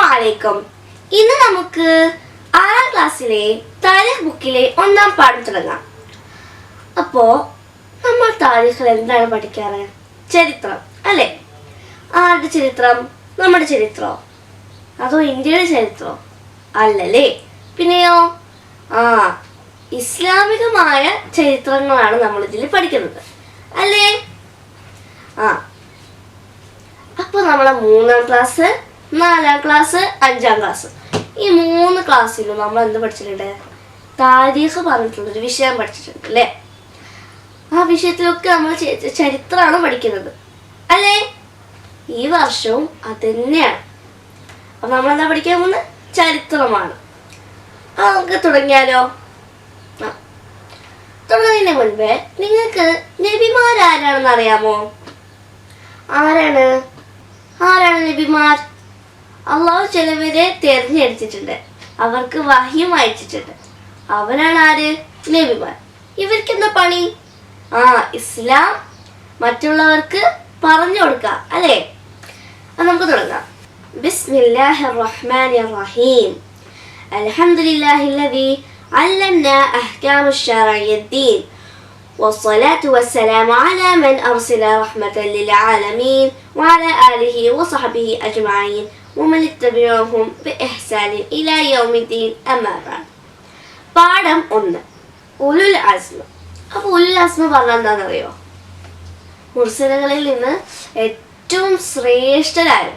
അസ്സലാമലൈക്കും. ഇന്ന് നമുക്ക് 6ാം ക്ലാസ്സിലെ താരിഖ് ബുക്കിലെ 1ാം പാഠം തുടങ്ങാം. അപ്പോൾ നമ്മൾ താരിഖിൽ എന്താണ് പഠിക്കാറ്? ചരിത്രം അല്ലേ? ആരുടെ ചരിത്രം? നമ്മുടെ ചരിത്രമോ അതോ ഇന്ത്യയുടെ ചരിത്രമോ? അല്ലല്ലേ, പിന്നെയോ? ഇസ്ലാമികമായ ചരിത്രങ്ങളാണ് നമ്മൾ ഇതിൽ പഠിക്കുന്നത് അല്ലേ? അപ്പോൾ നമ്മളെ 3ാം ക്ലാസ്, 4ാം ക്ലാസ്, 5ാം ക്ലാസ്, ഈ 3 ക്ലാസ്സിലും നമ്മൾ എന്ത് പഠിച്ചിട്ടുണ്ട്? താരീഖ് പറഞ്ഞിട്ടുള്ളൊരു വിഷയം പഠിച്ചിട്ടുണ്ട് അല്ലേ? ആ വിഷയത്തിലൊക്കെ നമ്മൾ ചരിത്രമാണ് പഠിക്കുന്നത് അല്ലേ? ഈ വർഷവും അത് തന്നെയാണ്. അപ്പം നമ്മളെന്താ പഠിക്കാൻ പോകുന്നത്? ചരിത്രമാണ്. നമുക്ക് തുടങ്ങിയാലോ? തുടങ്ങുന്നതിന് മുൻപേ നിങ്ങൾക്ക് നബിമാരാരാണെന്ന് അറിയാമോ? ആരാണ് നബിമാർ? അള്ളാഹു ചിലവരെ തിരഞ്ഞെടുത്തിട്ടുണ്ട്, അവർക്ക് വഹ്യും അയച്ചിട്ടുണ്ട്. അവരാണ് ആര്? നബിമാർ. ഇവർക്ക് എന്താ പണി? ഇസ്ലാം മറ്റുള്ളവർക്ക് പറഞ്ഞു കൊടുക്കുക അല്ലേ? അത് നമുക്ക് തുടങ്ങാം. ബിസ്മില്ലാഹിർ റഹ്മാനിർ റഹീം. അൽഹംദുലില്ലാഹില്ലദീ അല്ലംനാ അഹ്കാമുശ് ശറഇയ്യദ്ദീൻ والصلاة والسلام على من أرسل رحمة للعالمين وعلى آله وصحبه أجمعين ومن اتبعهم بإحسان إلى يوم الدين أما بعد. പാഠം 1, ഉലുൽ അസ്മ. അപ്പോൾ ഉലുൽ അസ്മ പറഞ്ഞാൽ എന്താണെന്നറിയോ? മുർസലുകളിൽ നിന്ന് ഏറ്റവും ശ്രേഷ്ഠരായത്.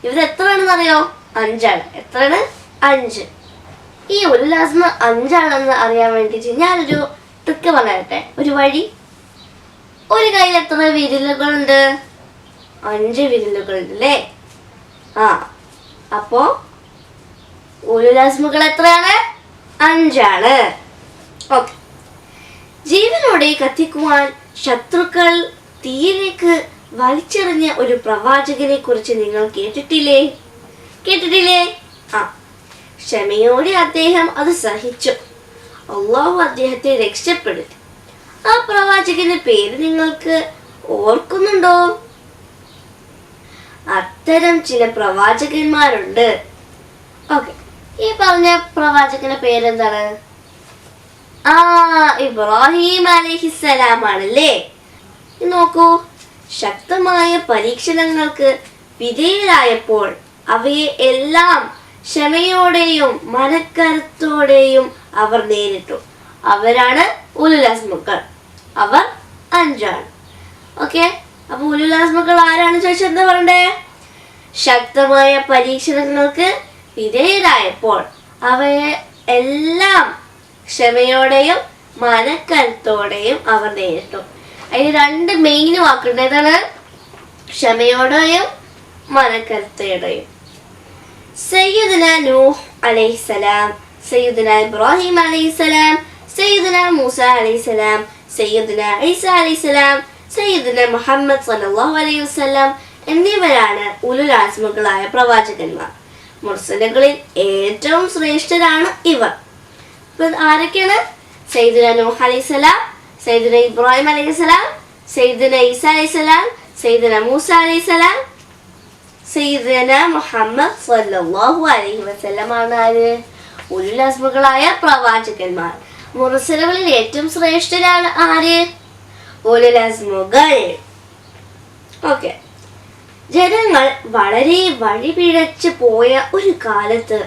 ഇവർ എത്രയാണെന്നറിയോ? 5 ആണ്. എത്രയാണ്? 5. ഈ ഉലുൽ അസ്മ 5 ആണെന്ന് അറിയാൻ വേണ്ടിയിട്ട് ഞാനൊരു ട്രിക്ക് പറയട്ടെ, ഒരു വഴി. ഒരു കയ്യിൽ എത്ര വിരലുകളുണ്ട്? 5 വിരലുകളുണ്ട് അല്ലേ? അപ്പോ ഉലുൽ അസ്മുകൾ എത്രയാണ്? 5 ആണ്. ഓക്കെ. ജീവനോടെ കത്തിക്കുവാൻ ശത്രുക്കൾ തീയിലേക്ക് വലിച്ചെറിഞ്ഞ ഒരു പ്രവാചകനെ കുറിച്ച് നിങ്ങൾ കേട്ടിട്ടില്ലേ? ക്ഷമയോടെ അദ്ദേഹം അത് സഹിച്ചു. അള്ളാഹു അദ്ദേഹത്തെ രക്ഷപ്പെടുത്തി. ആ പ്രവാചകന്റെ പേര് നിങ്ങൾക്ക് ഓർക്കുന്നുണ്ടോ? അത്തരം ചില പ്രവാചകന്മാരുണ്ട്. ഓക്കെ, ഈ പറഞ്ഞ പ്രവാചകന്റെ പേരെന്താണ്? ഇബ്രാഹിം അലൈഹിസ്സലാം ആണല്ലേ? നോക്കൂ, ശക്തമായ പരീക്ഷണങ്ങൾക്ക് വിധേയരായപ്പോൾ അവയെ എല്ലാം ക്ഷമയോടെയും മനക്കരുത്തോടെയും അവർ നേരിട്ടു. അവരാണ് ഉലുൽ അസ്മുകൾ. അവർ 5 ആണ്. ഓക്കെ, അപ്പൊ ഉലുൽ അസ്മുകൾ ആരാണ് ചോദിച്ചാൽ എന്താ പറയണ്ടേ? ശക്തമായ പരീക്ഷണങ്ങൾക്ക് വിധേയരായപ്പോൾ അവയെ എല്ലാം ക്ഷമയോടെയും മനക്കരുത്തോടെയും അവർ നേരിട്ടു. അതിന് 2 മെയിൻ വാക്കുണ്ട്. ഏതാണ്? ക്ഷമയോടെയും മനക്കരുത്തോടെയും. സയ്യിദുന നൂഹ് അലൈഹിസ്സലാം, സയ്യിദുന ഇബ്രാഹിം അലൈഹിസ്സലാം, സയ്യിദുന മൂസ അലൈഹിസ്സലാം, സയ്യിദുന ഈസ അലൈഹിസ്സലാം, സയ്യിദുന മുഹമ്മദ് സല്ലല്ലാഹു അലൈഹി വസല്ലം എന്നിവരാണ് ഉലുൽ അസ്മുകളായ പ്രവാചകന്മാർ. മുർസലുകളിൽ ഏറ്റവും ശ്രേഷ്ഠരാണ് ഇവർ. ഇപ്പം ആരൊക്കെയാണ്? സയ്യിദുന നൂഹ് അലൈഹിസ്സലാം, സയ്യിദുന ഇബ്രാഹിം അലൈഹിസ്സലാം, സയ്യിദുന ഈസ അലൈഹിസ്സലാം, സയ്യിദുന മൂസ അലൈഹിസ്സലാം, സയ്യിദുന മുഹമ്മദ് സല്ലല്ലാഹു അലൈഹി വസല്ലം ആണ് ആര്? ഉലുൽ അസ്മുകളായ പ്രവാചകന്മാർ. മുർസലുകളിൽ ഏറ്റവും ശ്രേഷ്ഠരാണ് ആര്? ഉലുൽ അസ്മുകൾ. ഓക്കെ. ജനങ്ങൾ വളരെ വഴിപിഴച്ചു പോയ ഒരു കാലത്ത്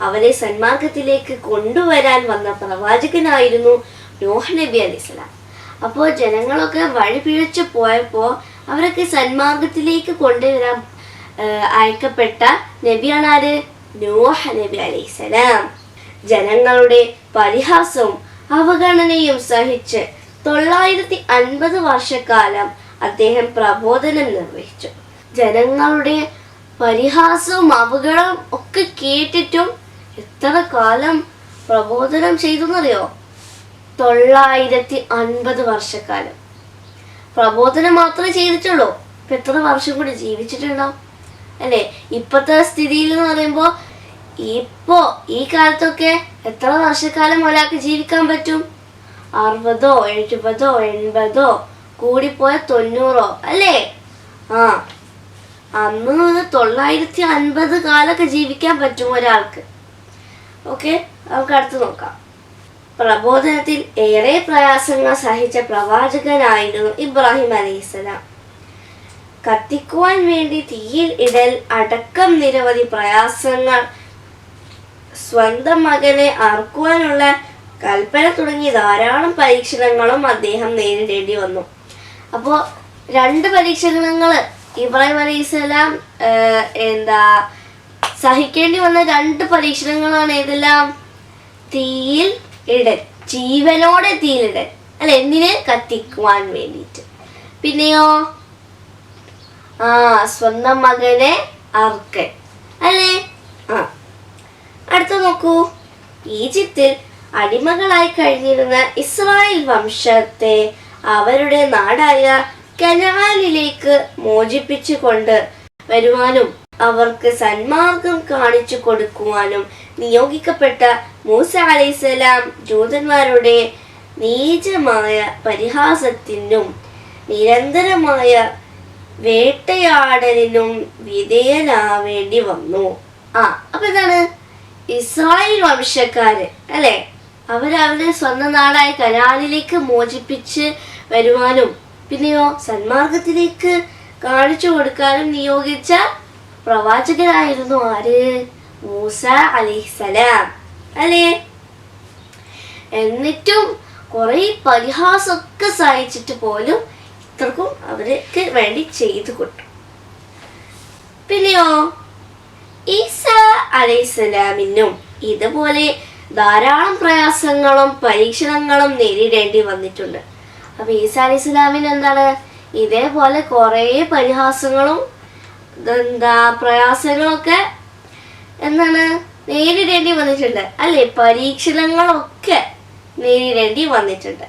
അവരെ സന്മാർഗത്തിലേക്ക് കൊണ്ടുവരാൻ വന്ന പ്രവാചകനായിരുന്നു നൂഹ് നബി അലൈഹിസ്സലാം. അപ്പോൾ ജനങ്ങളൊക്കെ വഴിപിഴച്ചു പോയപ്പോൾ അവരൊക്കെ സന്മാർഗത്തിലേക്ക് കൊണ്ടുവരാൻ അയക്കപ്പെട്ട നബിയാണ് ആര്? നൂഹ് നബി അലൈഹിസ്സലാം. ജനങ്ങളുടെ പരിഹാസവും അവഗണനയും സഹിച്ച് 950 വർഷക്കാലം അദ്ദേഹം പ്രബോധനം നിർവഹിച്ചു. ജനങ്ങളുടെ പരിഹാസവും അവഗണനയും ഒക്കെ കേട്ടിട്ടും എത്ര കാലം പ്രബോധനം ചെയ്തെന്നറിയോ? 950 വർഷക്കാലം പ്രബോധനം മാത്രമേ ചെയ്തിട്ടുള്ളൂ. ഇപ്പൊ എത്ര വർഷം കൂടി ജീവിച്ചിട്ടുണ്ടാവും അല്ലേ? ഇപ്പോഴത്തെ സ്ഥിതിയിൽ എന്ന് പറയുമ്പോൾ ഇപ്പോ ഈ കാലത്തൊക്കെ എത്ര വർഷക്കാലം ഒരാൾക്ക് ജീവിക്കാൻ പറ്റും? 60, 70, 80, കൂടിപ്പോയ 90 അല്ലേ? അന്ന് 950 കാലൊക്കെ ജീവിക്കാൻ പറ്റും ഒരാൾക്ക്. ഓക്കെ, നമുക്ക് അടുത്ത് നോക്കാം. പ്രബോധനത്തിൽ ഏറെ പ്രയാസങ്ങൾ സഹിച്ച പ്രവാചകനായിരുന്നു ഇബ്രാഹിം അലൈഹിസ്സലാം. കത്തിക്കുവാൻ വേണ്ടി തീയിൽ ഇടൽ അടക്കം നിരവധി പ്രയാസങ്ങൾ, സ്വന്തം മകനെ അറുക്കുവാനുള്ള കൽപ്പന തുടങ്ങി ധാരാളം പരീക്ഷണങ്ങളും അദ്ദേഹം നേരിടേണ്ടി വന്നു. അപ്പോൾ 2 പരീക്ഷണങ്ങൾ ഇബ്രാഹിം അലൈഹിസ്സലാം സഹിക്കേണ്ടി വന്ന 2 പരീക്ഷണങ്ങളാണ്. ഏതെല്ലാം? തീയിൽ ഇടൽ, ജീവനോടെ തീയിലിടൽ അല്ലെ, എന്തിന്? കത്തിക്കുവാൻ വേണ്ടിയിട്ട്. പിന്നെയോ സ്വന്തം മകനെ അറുക്കൽ അല്ലേ. അടുത്ത നോക്കൂ. ഈജിപ്തിൽ അടിമകളായി കഴിഞ്ഞിരുന്ന ഇസ്രായേൽ വംശത്തെ അവരുടെ നാടായ കനാനിലേക്ക് മോചിപ്പിച്ചു കൊണ്ട് വരുവാനും അവർക്ക് സന്മാർഗം കാണിച്ചു കൊടുക്കുവാനും നിയോഗിക്കപ്പെട്ട മൂസ അലൈഹിസ്സലാം ജൂതന്മാരുടെ നീചമായ പരിഹാസത്തിനും നിരന്തരമായ വേട്ടയാടലിനും വിധേയനാവേണ്ടി വന്നു. അപ്പൊ എന്താണ്? ഇസ്രായേൽ വംശക്കാര് അല്ലെ, അവരവരുടെ സ്വന്തം നാടായ കനാനിലേക്ക് മോചിപ്പിച്ച് വരുവാനും പിന്നെയോ സന്മാർഗത്തിലേക്ക് കാണിച്ചു കൊടുക്കാനും നിയോഗിച്ച പ്രവാചകനായിരുന്നു ആര്? മൂസ അലൈഹിസ്സലാം അല്ലേ. എന്നിട്ടും കുറെ പരിഹാസമൊക്കെ സഹിച്ചിട്ട് പോലും ഇത്രക്കും അവർക്ക് വേണ്ടി ചെയ്തു കൊടുത്തു. പിന്നെയോ ഈസ അലൈഹിസ്സലാമിനും ഇതുപോലെ ധാരാളം പ്രയാസങ്ങളും പരീക്ഷണങ്ങളും നേരിടേണ്ടി വന്നിട്ടുണ്ട്. അപ്പൊ ഈസ അലൈഹിസ്സലാമിന് എന്താണ്? ഇതേപോലെ കുറെ പരിഹാസങ്ങളും പ്രയാസങ്ങളൊക്കെ നേരിടേണ്ടി വന്നിട്ടുണ്ട് അല്ലെ, പരീക്ഷണങ്ങളൊക്കെ നേരിടേണ്ടി വന്നിട്ടുണ്ട്.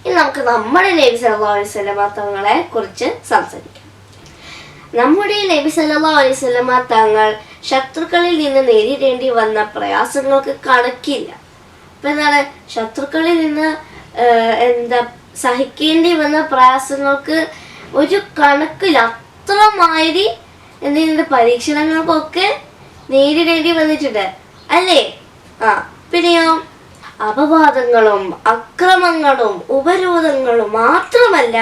ഇനി നമുക്ക് നമ്മുടെ നബി സല്ലല്ലാഹു അലൈഹി വസല്ലമ തങ്ങളെ കുറിച്ച് സംസാരിക്കാം. നമ്മുടെ നബി സല്ലല്ലാഹു അലൈഹി വസല്ലമ തങ്ങൾ ശത്രുക്കളിൽ നിന്ന് നേരിടേണ്ടി വന്ന പ്രയാസങ്ങൾക്ക് കണക്കില്ല. അപ്പൊ ശത്രുക്കളിൽ നിന്ന് സഹിക്കേണ്ടി വന്ന പ്രയാസങ്ങൾക്ക് ഒരു കണക്കില്ല. അത്രമാതിരി പരീക്ഷണങ്ങൾക്കൊക്കെ നേരിടേണ്ടി വന്നിട്ടുണ്ട് അല്ലേ. പിന്നെയോ അപവാദങ്ങളും അക്രമങ്ങളും ഉപരോധങ്ങളും മാത്രമല്ല,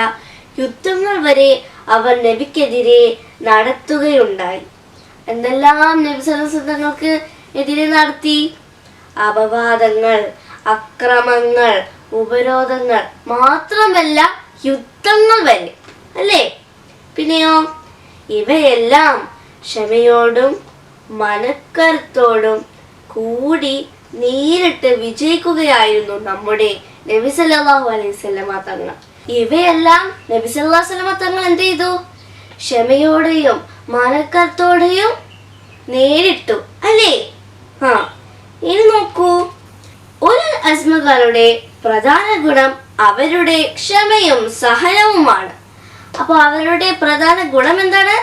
യുദ്ധങ്ങൾ വരെ അവർ നബിക്കെതിരെ നടത്തുകയുണ്ടായി. എന്തെല്ലാം നബി സല്ലല്ലാഹു എതിരെ നടത്തി? അപവാദങ്ങൾ, അക്രമങ്ങൾ, ഉപരോധങ്ങൾ മാത്രമല്ല, യുദ്ധങ്ങൾ വരെ അല്ലേ. പിന്നെയോ ഇവയെല്ലാം ക്ഷമയോടും മനക്കരുത്തോടും കൂടി നേരിട്ട് വിജയിക്കുകയായിരുന്നു നമ്മുടെ നബി സല്ലല്ലാഹു അലൈഹി വസല്ലമ തങ്ങൾ. ഇവയെല്ലാം നബി സല്ലല്ലാഹു അലൈഹി വസല്ലമ തങ്ങൾ എന്ത് ചെയ്തു? ക്ഷമയോടെയും മനക്കരുത്തോടെയും നേരിട്ടു അല്ലേ. ഇനി നോക്കൂ, ഉലുൽ അസ്മുകളുടെ പ്രധാന ഗുണം അവരുടെ ക്ഷമയും സഹനവുമാണ്. അപ്പൊ അവരുടെ പ്രധാന ഗുണം എന്താണ്?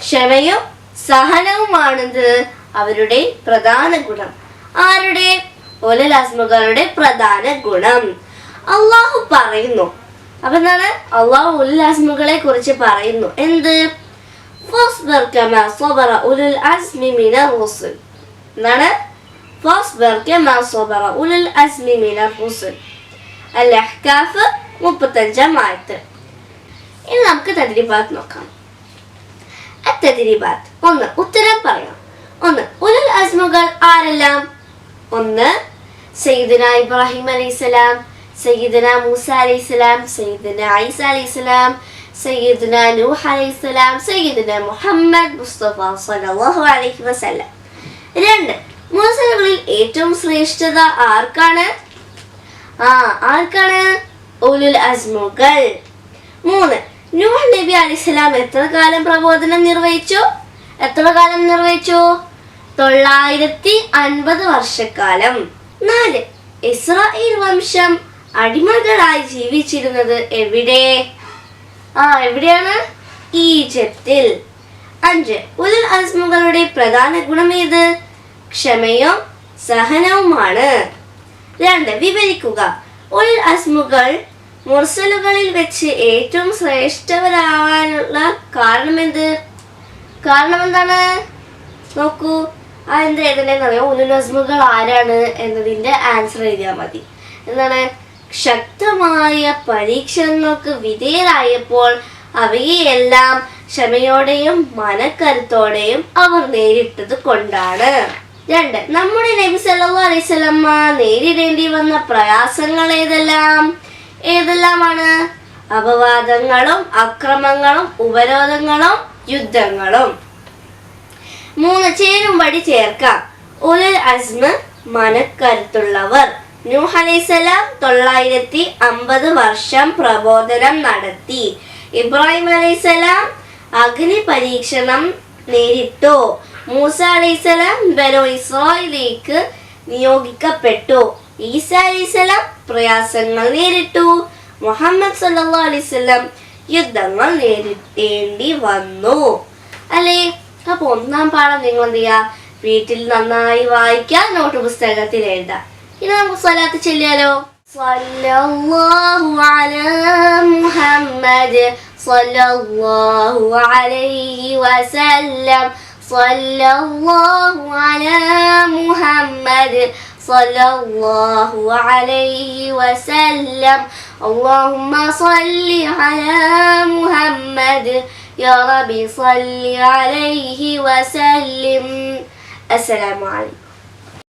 ക്ഷമയും സഹനവുമാണിത് അവരുടെ പ്രധാന ഗുണം. ആരുടെ? ഉലുൽ അസ്മുകളുടെ പ്രധാന ഗുണം. അള്ളാഹു പറയുന്നു. അപ്പൊ അള്ളാഹു ഉലുൽ അസ്മുകളെ കുറിച്ച് പറയുന്നു. എന്ത്? ഫസ്ബിർ കമാ സബറ ഉലുൽ അസ്മി മിനർ റുസുൽ. ഫസ്ബിർ കമാ സബറ ഉലുൽ അസ്മി മിനർ റുസുൽ. അൽ-അഹ്കാഫ് 35-ാം ആയത്ത്. ഇനി നമുക്ക് തദ്രീബാത്ത് നോക്കാം. തദ്രീബാത്ത്. 1. ഉത്തരം പറയാം. 1. ഉലുൽ അസ്മുകൾ ആരെല്ലാം? 1. സയ്യിദുന ഇബ്രാഹിം അലൈഹിസ്സലാം, സയ്യിദുന മൂസ അലൈഹിസ്സലാം, സയ്യിദുന ഈസ അലൈഹിസ്സലാം, സയ്യിദുന നൂഹ് അലൈഹിസ്സലാം, സയ്യിദുന മുഹമ്മദ് മുസ്തഫ സ്വല്ലല്ലാഹു അലൈഹി വസല്ലം. 2. മുർസലുകളിൽ ഏറ്റവും ശ്രേഷ്ഠത ആർക്കാണ്? ആർക്കാണ്? ഉലുൽ അസ്മുകൾ. 3. നൂഹ് നബി അലൈഹിസ്സലാം എത്ര കാലം പ്രബോധനം നിർവഹിച്ചു? 950 വർഷക്കാലം. 4. ഇസ്രായേൽ വംശം അടിമകളായി ജീവിച്ചിരുന്നത് എവിടെ? എവിടെയാണ്? ഈജിപ്തിൽ. 5. ഉലുൽ അസ്മുകളുടെ പ്രധാന ഗുണം ഏത്? ക്ഷമയും സഹനവുമാണ്. 2. വിവരിക്കുക. ഉലുൽ അസ്മുകൾ മുർസലുകളിൽ വെച്ച് ഏറ്റവും ശ്രേഷ്ഠവരാവാനുള്ള കാരണം എന്താണ്? നോക്കൂ, അതെന്ത് എഴുതണ്ടെന്നറിയോ? ഉലുൽ അസ്മുകൾ ആരാണ് എന്നതിൻ്റെ ആൻസർ എഴുതിയാൽ മതി. എന്താണ്? ശക്തമായ പരീക്ഷണങ്ങൾക്ക് വിധേയരായപ്പോൾ അവയെല്ലാം ക്ഷമയോടെയും മനക്കരുത്തോടെയും അവർ നേരിട്ടത് കൊണ്ടാണ്. 2. നമ്മുടെ നബി സല്ലല്ലാഹു അലൈഹി വസല്ലമ നേരിടേണ്ടി വന്ന പ്രയാസങ്ങൾ ഏതെല്ലാമാണ്? അപവാദങ്ങളും അക്രമങ്ങളും ഉപരോധങ്ങളും യുദ്ധങ്ങളും. 3. ചേരുംപടി ചേർക്കാം. ഉലുൽ അസ്മ് മനക്കരുത്തുള്ളവർ. നൂഹ് അലൈഹിസ്സലാം 950 വർഷം പ്രബോധനം നടത്തി. ഇബ്രാഹിം അലൈഹിസ്സലാം അഗ്നി പരീക്ഷണം നേരിട്ടു. മൂസ അലൈഹിസ്സലാം ബനൂ ഇസ്രായേലിലേക്ക് നിയോഗിക്കപ്പെട്ടു. ഈസ അലൈഹിസ്സലാം പ്രയാസങ്ങൾ നേരിട്ടു. മുഹമ്മദ് സല്ലല്ലാഹു അലൈഹി വസല്ലം യുദ്ധങ്ങൾ നേരിടേണ്ടി വന്നു. അല്ലേ? അപ്പൊ 1-ാം പാഠം നിങ്ങൾ എന്ത് ചെയ്യുക? വീട്ടിൽ നന്നായി വായിക്കാൻ നോട്ട് പുസ്തകത്തിൽ എഴുതാം. ഇനി നമുക്ക് സ്വലാത്ത് ചൊല്ലിയാലോ? സ്വല്ലല്ലാഹു അലാ മുഹമ്മദ് സ്വല്ലല്ലാഹു അലൈഹി വസല്ലം സ്വല്ലല്ലാഹു അലാ മുഹമ്മദ് സ്വല്ലല്ലാഹു അലൈഹി വസല്ലം اللهم صل على محمد يا ربي صل عليه وسلم. السلام عليكم.